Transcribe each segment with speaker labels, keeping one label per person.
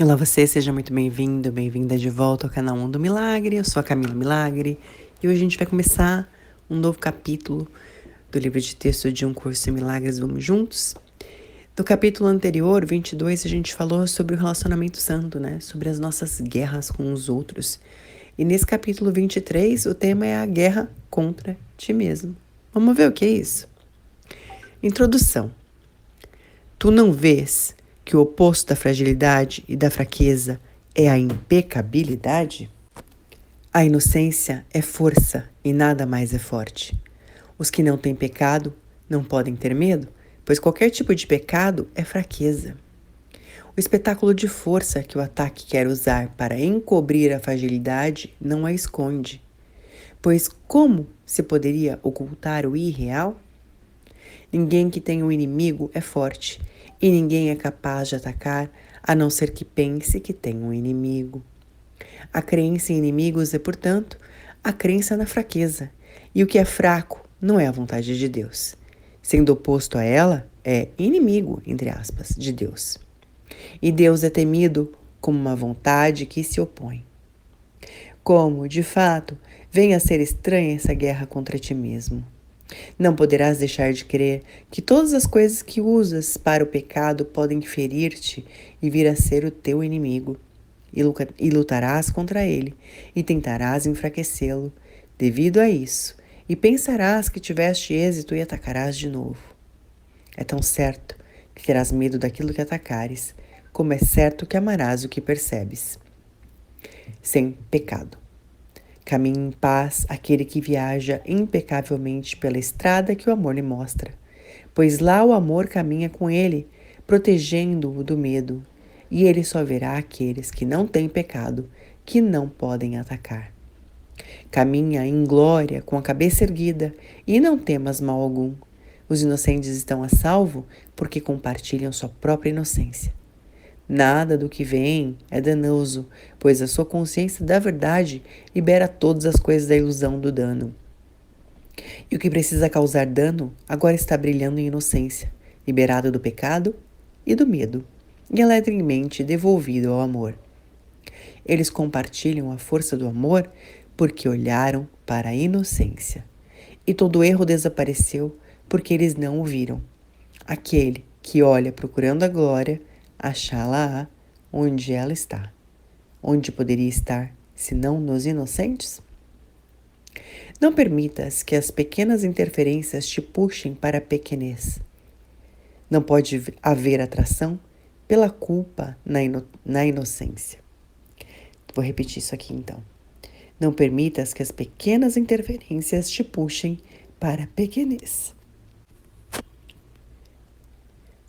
Speaker 1: Olá você, seja muito bem-vindo, bem-vinda de volta ao canal Mundo Milagre. Eu sou a Camila Milagre e hoje a gente vai começar um novo capítulo do livro de texto de Um Curso em Milagres. Vamos juntos? No capítulo anterior, 22, a gente falou sobre o relacionamento santo, né? Sobre as nossas guerras com os outros. E nesse capítulo 23, o tema é a guerra contra ti mesmo. Vamos ver o que é isso? Introdução. Tu não vês que o oposto da fragilidade e da fraqueza é a impecabilidade? A inocência é força e nada mais é forte. Os que não têm pecado não podem ter medo, pois qualquer tipo de pecado é fraqueza. O espetáculo de força que o ataque quer usar para encobrir a fragilidade não a esconde, pois como se poderia ocultar o irreal? Ninguém que tem um inimigo é forte, e ninguém é capaz de atacar a não ser que pense que tem um inimigo. A crença em inimigos é, portanto, a crença na fraqueza, e o que é fraco não é a vontade de Deus. Sendo oposto a ela, é inimigo, entre aspas, de Deus. E Deus é temido como uma vontade que se opõe. Como, de fato, vem a ser estranha essa guerra contra ti mesmo. Não poderás deixar de crer que todas as coisas que usas para o pecado podem ferir-te e vir a ser o teu inimigo. E lutarás contra ele, e tentarás enfraquecê-lo devido a isso, e pensarás que tiveste êxito e atacarás de novo. É tão certo que terás medo daquilo que atacares, como é certo que amarás o que percebes. Sem pecado. Caminhe em paz aquele que viaja impecavelmente pela estrada que o amor lhe mostra, pois lá o amor caminha com ele, protegendo-o do medo, e ele só verá aqueles que não têm pecado, que não podem atacar. Caminha em glória com a cabeça erguida, e não temas mal algum. Os inocentes estão a salvo porque compartilham sua própria inocência. Nada do que vem é danoso, pois a sua consciência da verdade libera todas as coisas da ilusão do dano. E o que precisa causar dano agora está brilhando em inocência, liberado do pecado e do medo, e alegremente devolvido ao amor. Eles compartilham a força do amor porque olharam para a inocência. E todo erro desapareceu porque eles não o viram. Aquele que olha procurando a glória, achá-la-á onde ela está. Onde poderia estar, se não nos inocentes? Não permitas que as pequenas interferências te puxem para a pequenez. Não pode haver atração pela culpa na inocência. Vou repetir isso aqui então. Não permitas que as pequenas interferências te puxem para a pequenez.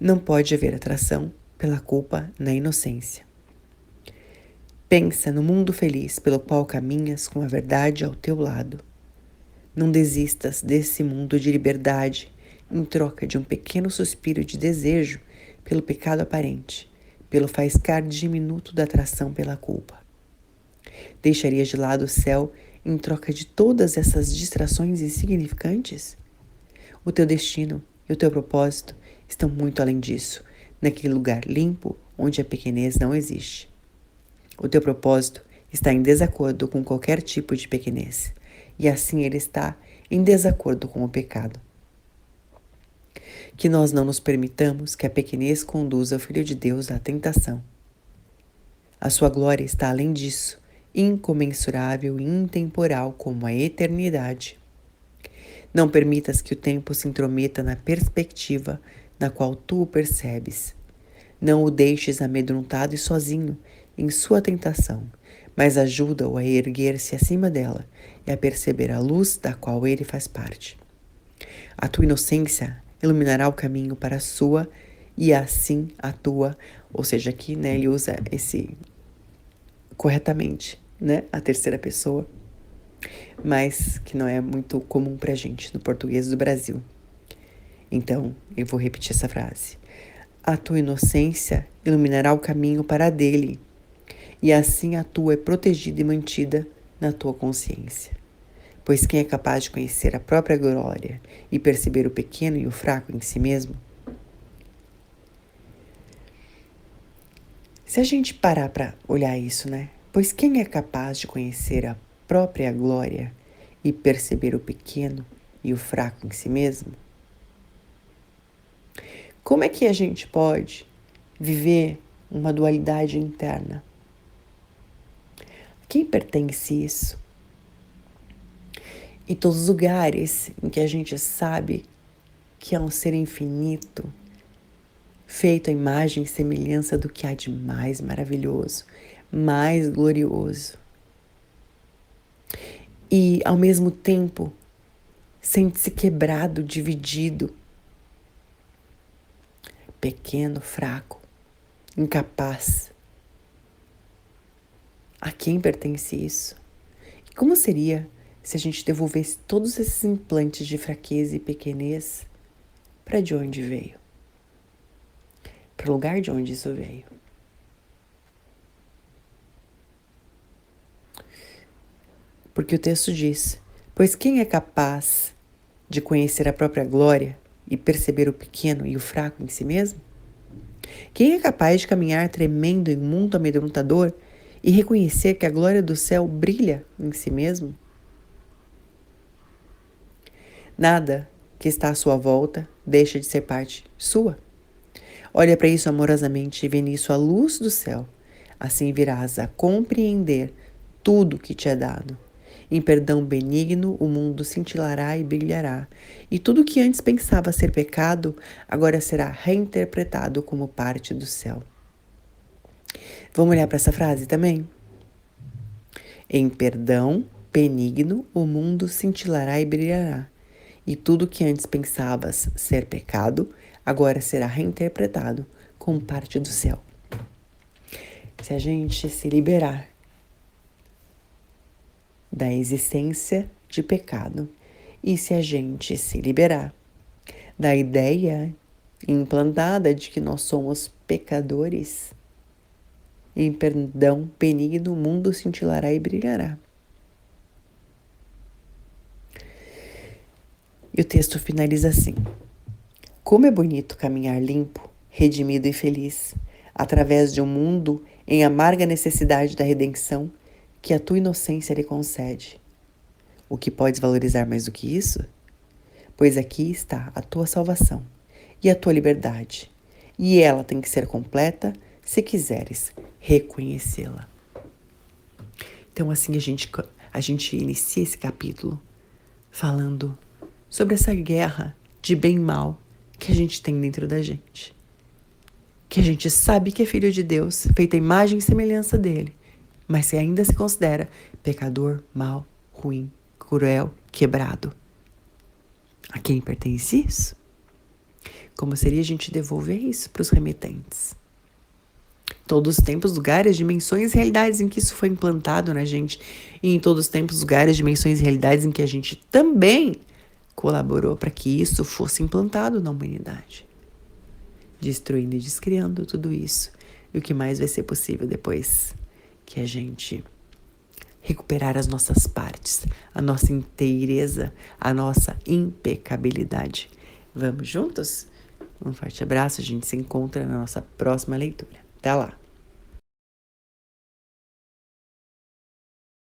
Speaker 1: Não pode haver atração pela culpa na inocência. Pensa no mundo feliz pelo qual caminhas com a verdade ao teu lado. Não desistas desse mundo de liberdade em troca de um pequeno suspiro de desejo pelo pecado aparente, pelo faiscar diminuto da atração pela culpa. Deixarias de lado o céu em troca de todas essas distrações insignificantes? O teu destino e o teu propósito estão muito além disso, naquele lugar limpo onde a pequenez não existe. O teu propósito está em desacordo com qualquer tipo de pequenez, e assim ele está em desacordo com o pecado. Que nós não nos permitamos que a pequenez conduza o Filho de Deus à tentação. A sua glória está além disso, incomensurável e intemporal como a eternidade. Não permitas que o tempo se intrometa na perspectiva na qual tu o percebes. Não o deixes amedrontado e sozinho em sua tentação, mas ajuda-o a erguer-se acima dela e a perceber a luz da qual ele faz parte. A tua inocência iluminará o caminho para a sua e assim a tua, ou seja, aqui ele usa esse corretamente, a terceira pessoa, mas que não é muito comum pra gente no português do Brasil. Então, eu vou repetir essa frase. A tua inocência iluminará o caminho para a dele, e assim a tua é protegida e mantida na tua consciência. Pois quem é capaz de conhecer a própria glória e perceber o pequeno e o fraco em si mesmo, Se a gente parar para olhar isso, né? Pois quem é capaz de conhecer a própria glória e perceber o pequeno e o fraco em si mesmo? Como é que a gente pode viver uma dualidade interna? A quem pertence isso? E todos os lugares em que a gente sabe que é um ser infinito, feito à imagem e semelhança do que há de mais maravilhoso, mais glorioso. E, ao mesmo tempo, sente-se quebrado, dividido, pequeno, fraco, incapaz. A quem pertence isso? E como seria se a gente devolvesse todos esses implantes de fraqueza e pequenez para de onde veio? Para o lugar de onde isso veio? Porque o texto diz: pois quem é capaz de conhecer a própria glória e perceber o pequeno e o fraco em si mesmo? Quem é capaz de caminhar tremendo em um mundo amedrontador e reconhecer que a glória do céu brilha em si mesmo? Nada que está à sua volta deixa de ser parte sua. Olha para isso amorosamente e vê nisso a luz do céu. Assim virás a compreender tudo que te é dado. Em perdão benigno, o mundo cintilará e brilhará, e tudo que antes pensava ser pecado, agora será reinterpretado como parte do céu. Vamos olhar para essa frase também? Em perdão benigno, o mundo cintilará e brilhará, e tudo que antes pensavas ser pecado, agora será reinterpretado como parte do céu. Se a gente se liberar da existência de pecado e se a gente se liberar da ideia implantada de que nós somos pecadores, em perdão benigno, o mundo cintilará e brilhará. E o texto finaliza assim: como é bonito caminhar limpo, redimido e feliz, através de um mundo em amarga necessidade da redenção que a tua inocência lhe concede. O que podes valorizar mais do que isso? Pois aqui está a tua salvação e a tua liberdade, e ela tem que ser completa se quiseres reconhecê-la. Então assim a gente inicia esse capítulo falando sobre essa guerra de bem e mal que a gente tem dentro da gente. Que a gente sabe que é filho de Deus, feito à imagem e semelhança dele, mas se ainda se considera pecador, mau, ruim, cruel, quebrado. A quem pertence isso? Como seria a gente devolver isso para os remetentes? Todos os tempos, lugares, dimensões e realidades em que isso foi implantado na gente, e em todos os tempos, lugares, dimensões e realidades em que a gente também colaborou para que isso fosse implantado na humanidade. Destruindo e descriando tudo isso. E o que mais vai ser possível depois que a gente recuperar as nossas partes, a nossa inteireza, a nossa impecabilidade. Vamos juntos? Um forte abraço, a gente se encontra na nossa próxima leitura. Até lá!